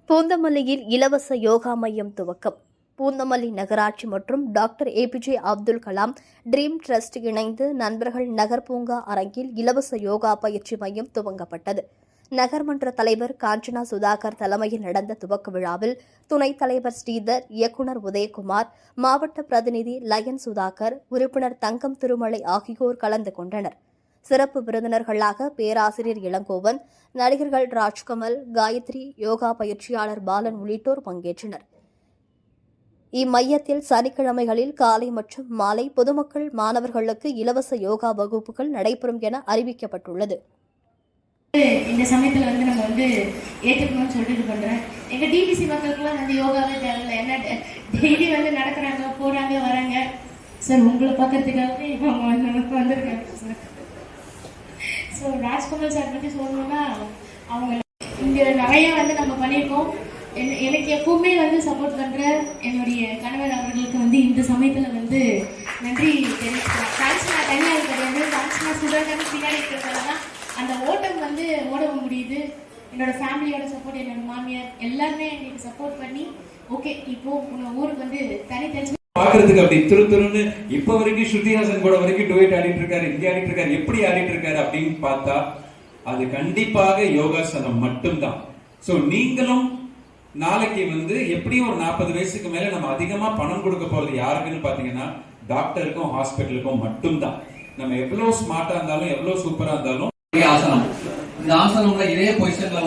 பூந்தமல்லியில் இலவச யோகா மையம் துவக்கம். பூந்தமல்லி நகராட்சி மற்றும் doctor APJ Abdul Kalam Dream Trust இணைந்து நண்பர்கள் நகர் பூங்கா அரங்கில் இலவச யோகா பயிற்சி மையம் துவங்கப்பட்டது. நகர்மன்ற தலைவர் காஞ்சனா சுதாகர் தலைமையில் நடந்த துவக்க விழாவில் துணைத் தலைவர் ஸ்ரீதர், இயக்குநர் உதயகுமார், மாவட்ட பிரதிநிதி லயன் சுதாகர், உறுப்பினர் தங்கம் திருமலை ஆகியோர் கலந்து கொண்டனர். சிறப்பு விருந்தினர்களாக பேராசிரியர் இளங்கோவன், நடிகர்கள் ராஜ்கமல், காயத்ரி, யோகா பயிற்சியாளர் பாலன் உள்ளிட்டோர் பங்கேற்றனர். இம்மையத்தில் சனிக்கிழமைகளில் காலை மற்றும் மாலை பொதுமக்கள், மாணவர்களுக்கு இலவச யோகா வகுப்புகள் நடைபெறும் என அறிவிக்கப்பட்டுள்ளது. இந்த சமயத்தில் நம்ம ஏற்றுக்கணும்னு சொல்லிட்டு இது பண்ணுறேன். எங்கள் டிபிசி மக்களுக்குலாம் யோகாவே தேவையில்லை. என்ன டெய்லி நடக்கிறாங்க, போகிறாங்க, வராங்க. சார் உங்களை பார்க்கறதுக்காகவே அவங்க வந்திருக்காங்க சார். ஸோ ராஜ்கமல் சார் பற்றி சொல்லணும்னா, அவங்க இங்கே நிறைய நம்ம பண்ணியிருக்கோம். எனக்கு எப்பவுமே சப்போர்ட் பண்ணுற என்னுடைய கணவர் அவர்களுக்கு இந்த சமயத்தில் நன்றி தெரிவிக்கிறேன். தேங்க்ஸ் நான் தனியாக இருக்கிறது, தேங்க்ஸ் நான் சுதாகர் பின்னாடி இருக்கிறதால தான் அந்த ஓட்டம் ஓட முடியுது. என்னோட ஃபேமிலியோட சப்போர்ட், என்னோட மாமியார் எல்லாருமே எங்களுக்கு சப்போர்ட் பண்ணி ஓகே இப்போ உங்கள் ஊருக்கு தனி பாக்குறதுக்கு அப்படி துருன்னு இப்ப வரைக்கும் ஸ்ருதிஹாசன் கூட வரைக்கும் டுவேட் ஆடிட்டு இருக்காரு, இங்க ஆடிட்டு இருக்காரு, எப்படி ஆடிட்டு இருக்காரு அப்படின்னு பார்த்தா அது கண்டிப்பாக யோகாசனம் மட்டும்தான். சோ நீங்களும் நாளைக்கு எப்படியும் ஒரு 40 வயசுக்கு மேல நம்ம அதிகமா பணம் கொடுக்க போறது யாருக்குன்னு பாத்தீங்கன்னா டாக்டருக்கும் ஹாஸ்பிட்டலுக்கும் மட்டும்தான். நம்ம எவ்வளவு ஸ்மார்ட்டா இருந்தாலும் எவ்வளவு சூப்பரா இருந்தாலும் ஆசனம், இந்த ஆசனம்ல இதே பொசிஷன்ல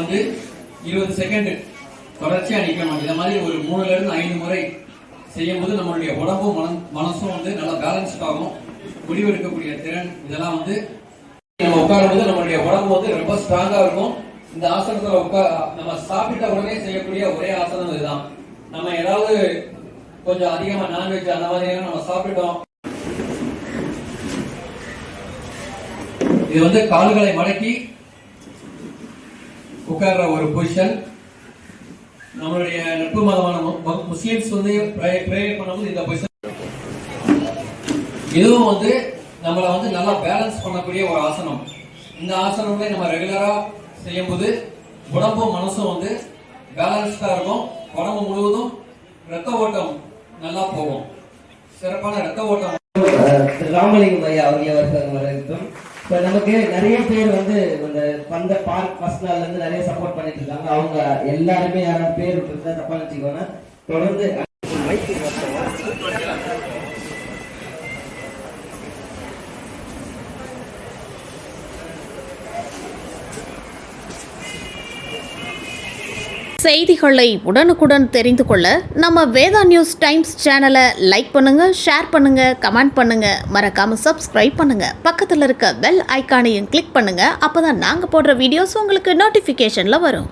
20 செகண்ட் தொடர்ச்சியா நிக்கணும். இந்த மாதிரி ஒரு 3ல இருந்து 5 முறை செய்யும் போது நம்மளுடைய உடம்பும் மனசும் நல்லா பேலன்ஸ்ட் ஆகும். முடிவெடுக்கக்கூடிய திறன் இதெல்லாம் நம்ம உட்காரும் போது நம்மளுடைய உடம்பு ரொம்ப ஸ்ட்ராங்கா இருக்கும். இந்த ஆசனத்துல நம்ம சாப்பிட்ட உடனே செய்யக்கூடிய ஒரே ஆசனம் இதுதான். நம்ம ஏதாவது கொஞ்சம் அதிகமா நான்வெஜ் அந்த மாதிரி நம்ம சாப்பிட்டோம், இது கால்களை மடக்கி உட்கார்ற ஒரு பொசிஷன். நம்மளுடைய நட்பு மதமான முஸ்லிம்ஸ் பிரேயர் பண்ணும்போது இந்த பொசிஷன், இதுவும் நம்மளை நல்லா பேலன்ஸ் பண்ணக்கூடிய ஒரு ஆசனம். இந்த ஆசனங்களை நம்ம ரெகுலரா செய்யும் போது உடம்பும் மனசும் பேலன்ஸ்டா இருக்கும். உடம்பு முழுவதும் ரத்த ஓட்டம் நல்லா போகும். சிறப்பான ரத்த ஓட்டம். ராமலிங்கம் ஐயா அவர்கள் நமக்கு நிறைய பேர் அந்த பார்க் ஃபர்ஸ்ட் நாள்ல இருந்து நிறைய சப்போர்ட் பண்ணிட்டு இருக்காங்க. அவங்க எல்லாருமே யாராவது பேர் விட்டுருந்தா தப்பா நினைச்சுக்கோங்க. தொடர்ந்து செய்திகளை உடனுக்குடன் தெரிந்து கொள்ள நம்ம வேதா நியூஸ் டைம்ஸ் சேனலை லைக் பண்ணுங்க, ஷேர் பண்ணுங்க, கமெண்ட் பண்ணுங்க, மறக்காம சப்ஸ்கிரைப் பண்ணுங்க. பக்கத்தில் இருக்க பெல் ஐக்கானையும் கிளிக் பண்ணுங்க. அப்பதான் நாங்க போடுற வீடியோஸ் உங்களுக்கு நோட்டிபிகேஷன்ல வரும்.